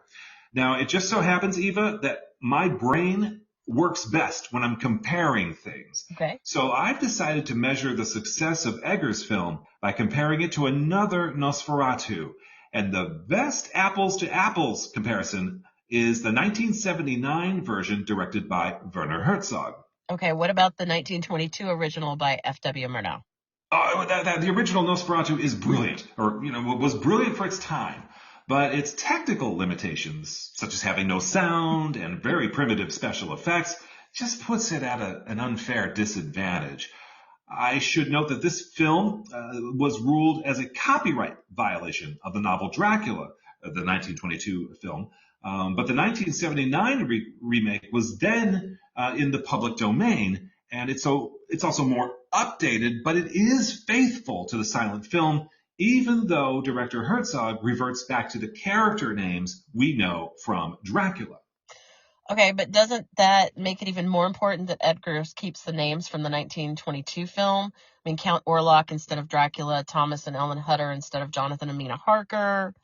Now, it just so happens, Eva, that my brain works best when I'm comparing things. Okay. So I've decided to measure the success of Egger's film by comparing it to another Nosferatu. And the best apples to apples comparison is the 1979 version directed by Werner Herzog. Okay, what about the 1922 original by F.W. Murnau? The original Nosferatu is brilliant, or was brilliant for its time. But its technical limitations, such as having no sound and very primitive special effects, just puts it at an unfair disadvantage. I should note that this film was ruled as a copyright violation of the novel Dracula, the 1922 film. But the 1979 remake was then in the public domain, and it's also more updated, but it is faithful to the silent film, even though director Herzog reverts back to the character names we know from Dracula. Okay, but doesn't that make it even more important that Eggers keeps the names from the 1922 film? I mean, Count Orlok instead of Dracula, Thomas and Ellen Hutter instead of Jonathan and Mina Harker.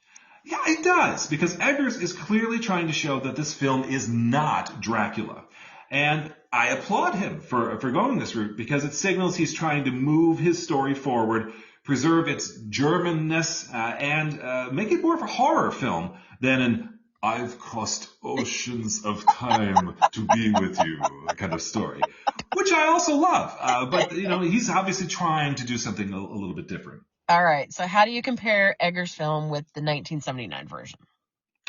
Yeah, it does, because Eggers is clearly trying to show that this film is not Dracula. And I applaud him for going this route, because it signals he's trying to move his story forward, preserve its Germanness, and make it more of a horror film than an I've crossed oceans of time to be with you kind of story, which I also love. But he's obviously trying to do something a little bit different. All right, so how do you compare Eggers' film with the 1979 version?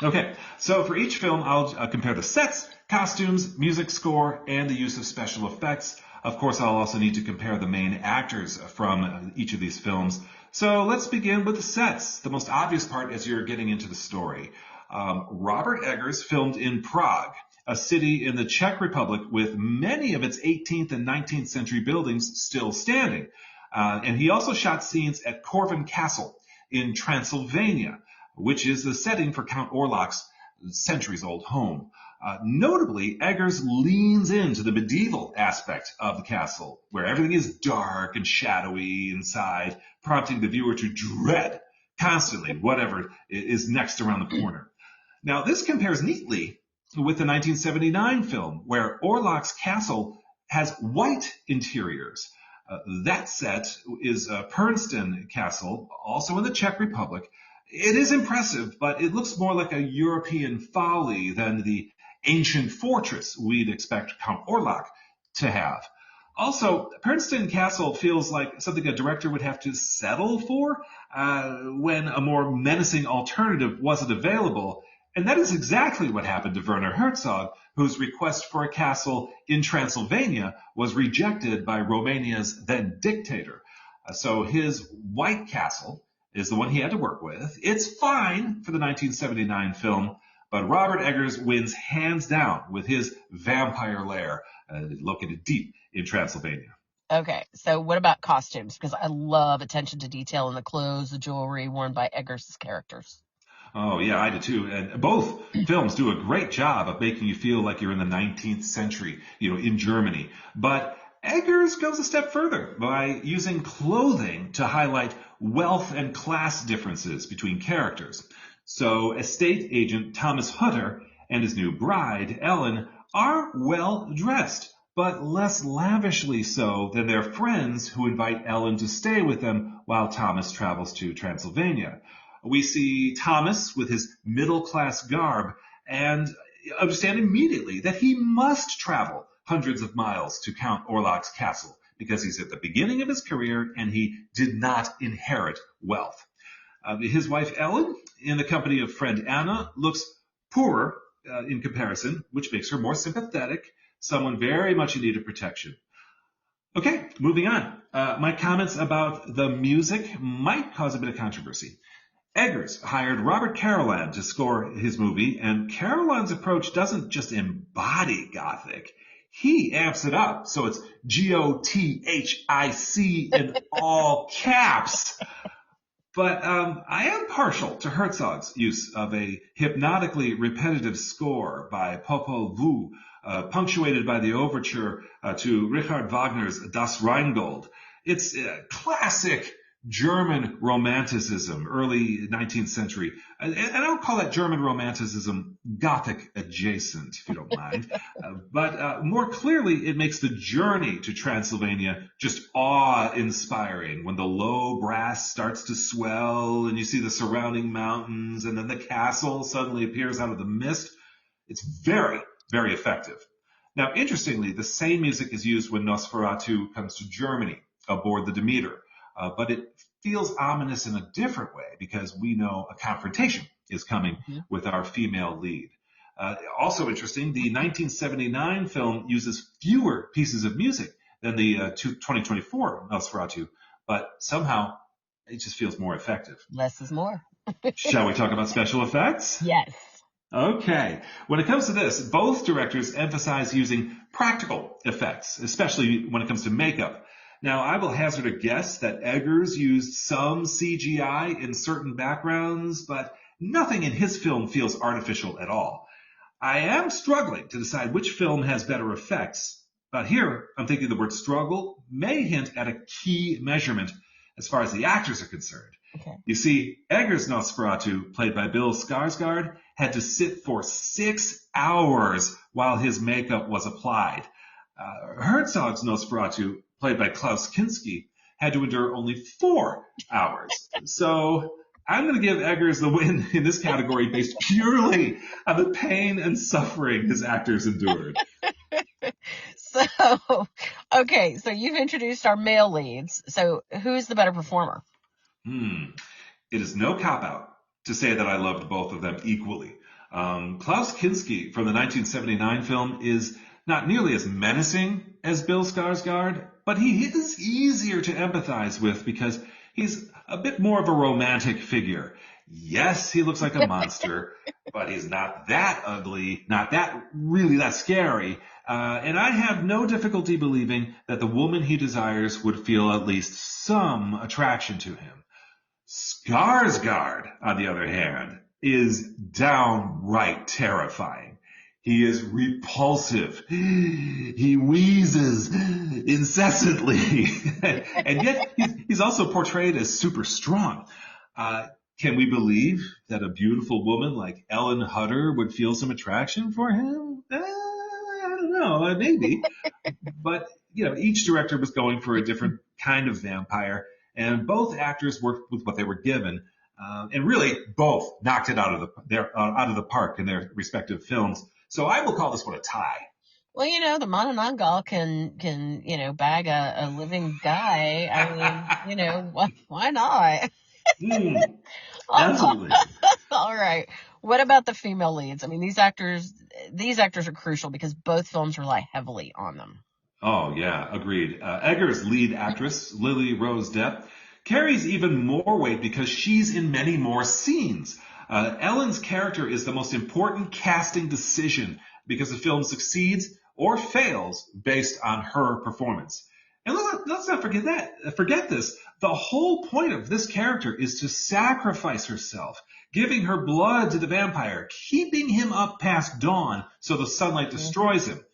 Okay, so for each film, I'll compare the sets, costumes, music score, and the use of special effects. Of course, I'll also need to compare the main actors from each of these films. So let's begin with the sets, the most obvious part as you're getting into the story. Robert Eggers filmed in Prague, a city in the Czech Republic with many of its 18th and 19th century buildings still standing. And he also shot scenes at Corvin Castle in Transylvania, which is the setting for Count Orlok's centuries-old home. Notably, Eggers leans into the medieval aspect of the castle, where everything is dark and shadowy inside, prompting the viewer to dread constantly whatever is next around the corner. Now, this compares neatly with the 1979 film, where Orlok's castle has white interiors. That set is Pärnsten Castle, also in the Czech Republic. It is impressive, but it looks more like a European folly than the ancient fortress we'd expect Count Orlok to have. Also, Pärnsten Castle feels like something a director would have to settle for when a more menacing alternative wasn't available. And that is exactly what happened to Werner Herzog, whose request for a castle in Transylvania was rejected by Romania's then dictator. So his White Castle is the one he had to work with. It's fine for the 1979 film, but Robert Eggers wins hands down with his vampire lair located deep in Transylvania. Okay, so what about costumes? Because I love attention to detail in the clothes, the jewelry worn by Eggers' characters. Oh, yeah, I do too. And both films do a great job of making you feel like you're in the 19th century, in Germany. But Eggers goes a step further by using clothing to highlight wealth and class differences between characters. So estate agent Thomas Hutter and his new bride, Ellen, are well dressed, but less lavishly so than their friends who invite Ellen to stay with them while Thomas travels to Transylvania. We see Thomas with his middle-class garb and understand immediately that he must travel hundreds of miles to Count Orlok's castle because he's at the beginning of his career and he did not inherit wealth. His wife Ellen, in the company of friend Anna, looks poorer in comparison, which makes her more sympathetic, someone very much in need of protection. Okay, moving on. My comments about the music might cause a bit of controversy. Eggers hired Robert Carolan to score his movie, and Carolan's approach doesn't just embody Gothic. He amps it up, so it's Gothic in all caps. But I am partial to Herzog's use of a hypnotically repetitive score by Popol Vuh, punctuated by the overture to Richard Wagner's Das Rheingold. It's classic German Romanticism, early 19th century. And I don't call that German Romanticism Gothic adjacent, if you don't mind. But more clearly, it makes the journey to Transylvania just awe-inspiring when the low brass starts to swell and you see the surrounding mountains and then the castle suddenly appears out of the mist. It's very, very effective. Now, interestingly, the same music is used when Nosferatu comes to Germany aboard the Demeter. But it feels ominous in a different way because we know a confrontation is coming with our female lead. Also interesting, the 1979 film uses fewer pieces of music than the 2024 Nosferatu, but somehow it just feels more effective. Less is more. Shall we talk about special effects? Yes. Okay. When it comes to this, both directors emphasize using practical effects, especially when it comes to makeup. Now, I will hazard a guess that Eggers used some CGI in certain backgrounds, but nothing in his film feels artificial at all. I am struggling to decide which film has better effects, but here I'm thinking the word struggle may hint at a key measurement as far as the actors are concerned. Okay. You see, Eggers' Nosferatu, played by Bill Skarsgård, had to sit for 6 hours while his makeup was applied. Herzog's Nosferatu, played by Klaus Kinski, had to endure only 4 hours. So I'm going to give Eggers the win in this category based purely on the pain and suffering his actors endured. So, okay, so you've introduced our male leads. So who's the better performer? It is no cop-out to say that I loved both of them equally. Klaus Kinski from the 1979 film is not nearly as menacing as Bill Skarsgård, but he is easier to empathize with because he's a bit more of a romantic figure. Yes, he looks like a monster, but he's not that ugly, not that scary. And I have no difficulty believing that the woman he desires would feel at least some attraction to him. Skarsgård, on the other hand, is downright terrifying. He is repulsive. He wheezes incessantly. And yet he's also portrayed as super strong. Can we believe that a beautiful woman like Ellen Hutter would feel some attraction for him? I don't know, maybe. But, each director was going for a different kind of vampire, and both actors worked with what they were given. And really, both knocked it out of the park in their respective films. So I will call this one a tie. Well, the Mononongal can bag a living guy. I mean, why not? Absolutely. All right. What about the female leads? I mean, these actors are crucial because both films rely heavily on them. Oh, yeah, agreed. Eggers' lead actress, Lily Rose Depp, carries even more weight because she's in many more scenes. Ellen's character is the most important casting decision because the film succeeds or fails based on her performance. And let's not forget this. The whole point of this character is to sacrifice herself, giving her blood to the vampire, keeping him up past dawn so the sunlight destroys him.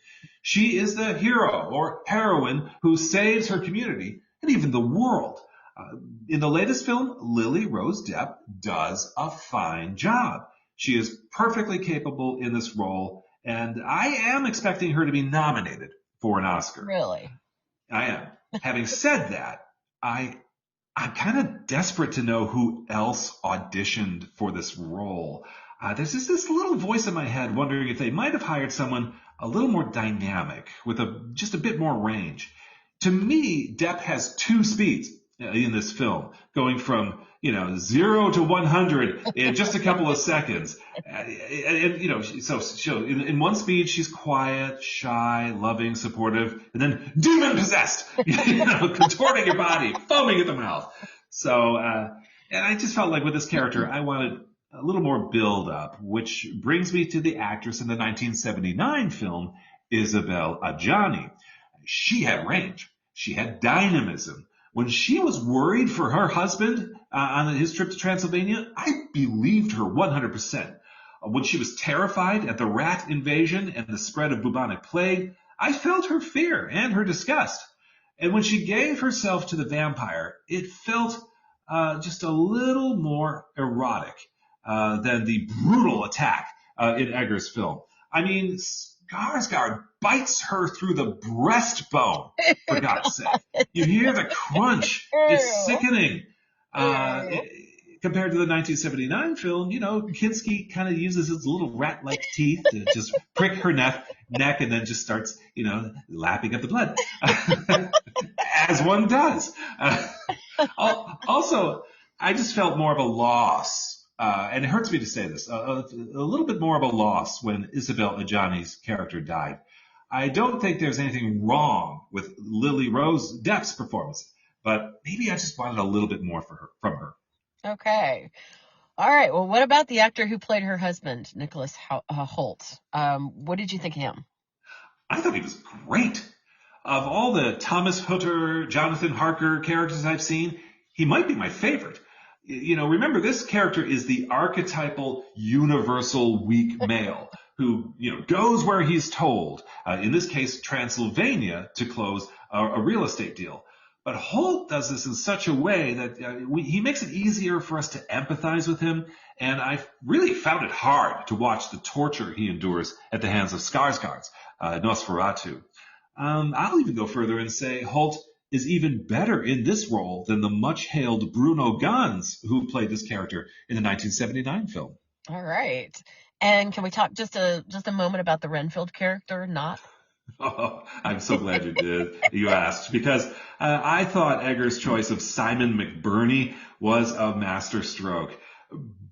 She is the hero or heroine who saves her community and even the world. In the latest film, Lily Rose Depp does a fine job. She is perfectly capable in this role, and I am expecting her to be nominated for an Oscar. Really? I am. Having said that, I'm kind of desperate to know who else auditioned for this role. There's just this little voice in my head wondering if they might have hired someone a little more dynamic with just a bit more range. To me, Depp has 2 speeds in this film, going from 0 to 100 in just a couple of seconds. So in one speed she's quiet, shy, loving, supportive, and then demon possessed, contorting your body, foaming at the mouth. So and I just felt like with this character I wanted a little more build up, which brings me to the actress in the 1979 film, Isabelle Adjani. She had range. She had dynamism. When she was worried for her husband on his trip to Transylvania, I believed her 100%. When she was terrified at the rat invasion and the spread of bubonic plague, I felt her fear and her disgust. And when she gave herself to the vampire, it felt just a little more erotic than the brutal attack in Egger's film. I mean, Skarsgård bites her through the breastbone, for God's sake. You hear the crunch. It's sickening. Compared to the 1979 film, Kinski kind of uses his little rat-like teeth to just prick her neck and then just starts, lapping up the blood. As one does. Also, I just felt more of a loss, and it hurts me to say this, a little bit more of a loss when Isabelle Adjani's character died. I don't think there's anything wrong with Lily Rose Depp's performance, but maybe I just wanted a little bit more from her. Okay. All right. Well, what about the actor who played her husband, Nicholas Hoult? What did you think of him? I thought he was great. Of all the Thomas Hutter, Jonathan Harker characters I've seen, he might be my favorite. Remember, this character is the archetypal universal weak male who, goes where he's told, in this case, Transylvania, to close a real estate deal. But Holt does this in such a way that he makes it easier for us to empathize with him, and I really found it hard to watch the torture he endures at the hands of Skarsgård's Nosferatu. I'll even go further and say Holt is even better in this role than the much-hailed Bruno Ganz, who played this character in the 1979 film. All right. And can we talk just a moment about the Renfield character, Not? Oh, I'm so glad you asked, because I thought Egger's choice of Simon McBurney was a masterstroke.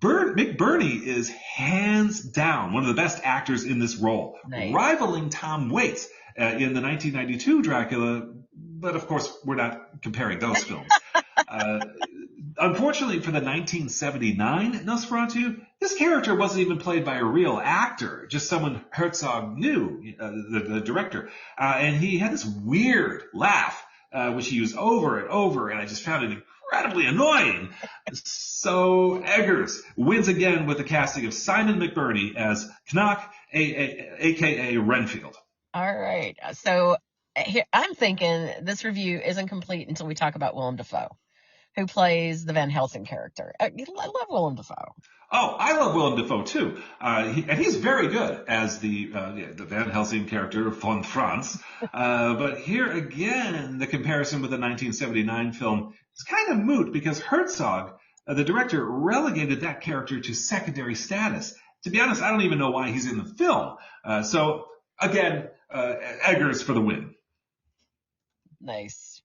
McBurney is hands down one of the best actors in this role, rivaling Tom Waits in the 1992 Dracula, but of course we're not comparing those films. Unfortunately for the 1979 Nosferatu, this character wasn't even played by a real actor, just someone Herzog knew, the director. And he had this weird laugh, which he used over and over, and I just found it incredibly annoying. So Eggers wins again with the casting of Simon McBurney as Knock, a.k.a. Renfield. All right. So here, I'm thinking this review isn't complete until we talk about Willem Dafoe, who plays the Van Helsing character. I love Willem Dafoe. Oh, I love Willem Dafoe too. And he's very good as the Van Helsing character, von Franz. But here again, the comparison with the 1979 film is kind of moot because Herzog, the director, relegated that character to secondary status. To be honest, I don't even know why he's in the film. So again, Eggers for the win. Nice.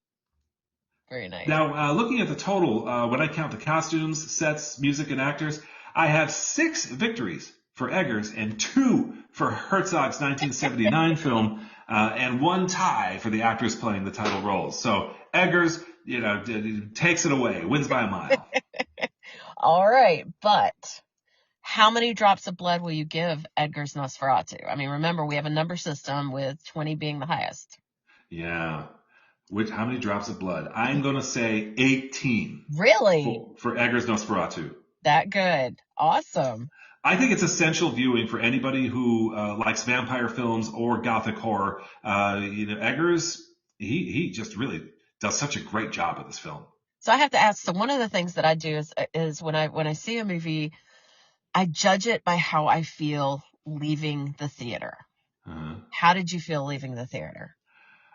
Very nice. Now, looking at the total, when I count the costumes, sets, music, and actors, I have 6 victories for Eggers and 2 for Herzog's 1979 film, and 1 tie for the actors playing the title roles. So Eggers, takes it away, wins by a mile. All right, but how many drops of blood will you give Edgar's Nosferatu? I mean, remember, we have a number system with 20 being the highest. Yeah. How many drops of blood? I'm going to say 18. Really? For Eggers Nosferatu. That good. Awesome. I think it's essential viewing for anybody who likes vampire films or gothic horror. Eggers, he just really does such a great job with this film. So I have to ask, so one of the things that I do is when I see a movie, I judge it by how I feel leaving the theater. Uh-huh. How did you feel leaving the theater?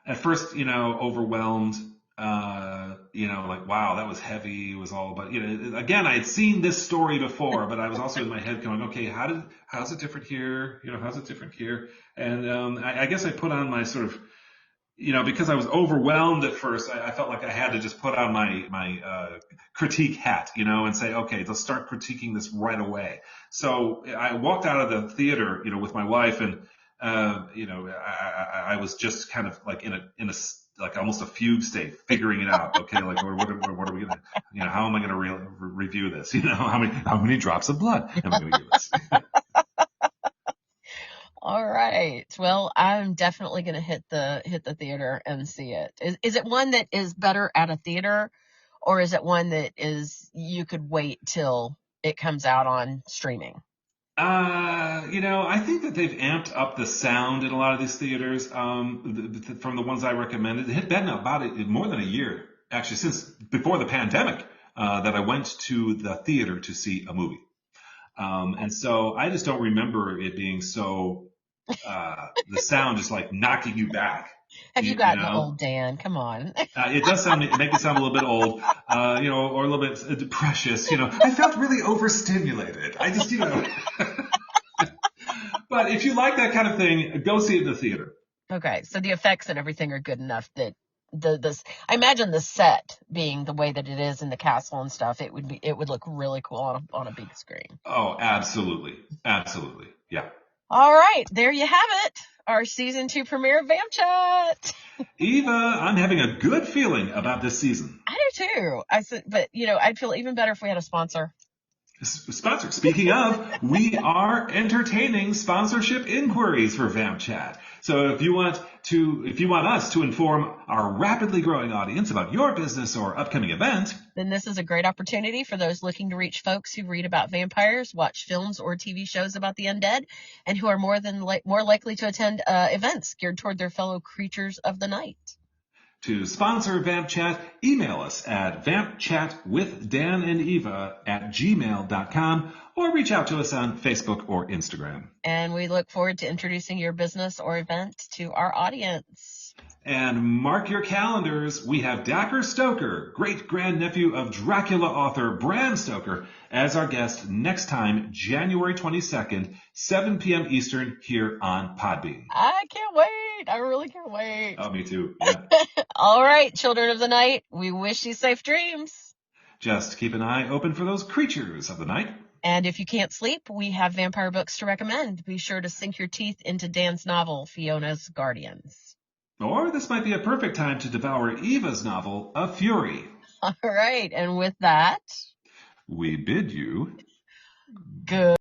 At first, overwhelmed, like, wow, that was heavy. It was all, but, again, I had seen this story before, but I was also in my head going, okay, how's it different here? How's it different here? And, I guess I put on my sort of, because I was overwhelmed at first, I felt like I had to just put on my critique hat, and say, okay, let's start critiquing this right away. So I walked out of the theater, with my wife, and I was just kind of like in a like almost a fugue state, figuring it out. Okay, like what are we gonna, how am I gonna review this? How many drops of blood am I gonna give this? All right. Well, I'm definitely gonna hit the theater and see it. Is it one that is better at a theater, or is it one that is you could wait till it comes out on streaming? I think that they've amped up the sound in a lot of these theaters, from the ones I recommended. It had been about it more than a year, actually, since before the pandemic, that I went to the theater to see a movie. And so I just don't remember it being so, the sound just like knocking you back. Have you gotten old, Dan? Come on. It does make it sound a little bit old, or a little bit precious. I felt really overstimulated. I just, But if you like that kind of thing, go see it in the theater. Okay, so the effects and everything are good enough that I imagine the set being the way that it is in the castle and stuff, it would look really cool on a big screen. Oh, absolutely, yeah. All right, there you have it. Our season 2 premiere of VampChat. Eva, I'm having a good feeling about this season. I do too. But I'd feel even better if we had a sponsor. Sponsor. Speaking of, we are entertaining sponsorship inquiries for VampChat. So if you want us to inform our rapidly growing audience about your business or upcoming event, then this is a great opportunity for those looking to reach folks who read about vampires, watch films or TV shows about the undead, and who are more likely to attend events geared toward their fellow creatures of the night. To sponsor VampChat, email us at vampchatwithdanandeva@gmail.com or reach out to us on Facebook or Instagram. And we look forward to introducing your business or event to our audience. And mark your calendars, we have Dacre Stoker, great-grandnephew of Dracula author Bram Stoker, as our guest next time, January 22nd, 7 p.m. Eastern, here on Podbean. I can't wait. I really can't wait. Oh, me too. Yeah. All right, children of the night, we wish you safe dreams. Just keep an eye open for those creatures of the night. And if you can't sleep, we have vampire books to recommend. Be sure to sink your teeth into Dan's novel, Fiona's Guardians. Or this might be a perfect time to devour Eva's novel, A Fury. All right, and with that, we bid you good.